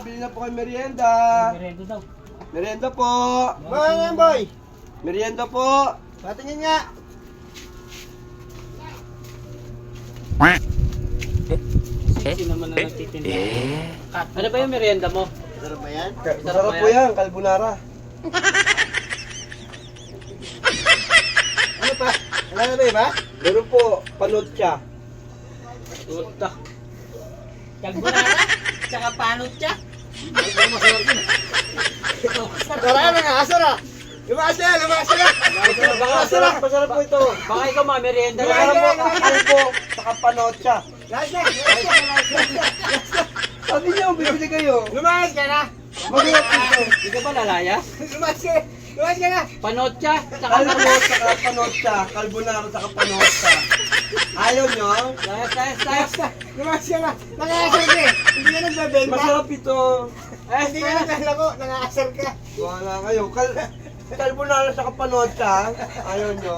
bili na po kayo merienda. Merendo daw. Merienda po. Mga nga, boy. Merienda po. Patingin nga. Sino naman na nagtitinda? Ano ba yung merienda mo? Sarap ba yan? Sarap po yan, carbonara. Ano pa? Wala na ba iba? Meron po, panotcha. Puta. Kalbonara? Tsaka panot siya? Wala na nga, asar ah. Lumakas na, lumakas na. Masarap po ito. Baka ikaw merienda Masarap lang. po, kalbo, saka panotcha. Lumakas na, lumakas na. Sabi niyo, bibili kayo. Lumakas ka na. Masarap ito. Hindi ka ba lalayas? Lumakas ka. Lumakas ka na. Panotcha? Tsaka Kalbo, saka panotcha. Carbonara, saka panotcha. Ayaw nyo? Layas. Lumakas ka na. Nangasar ka eh. Hindi ka nagbabenta. Masarap ito. Hindi ka naglalako. Nangasar ka. Wala kayo. Carbonara, saka panotcha. Ayaw nyo?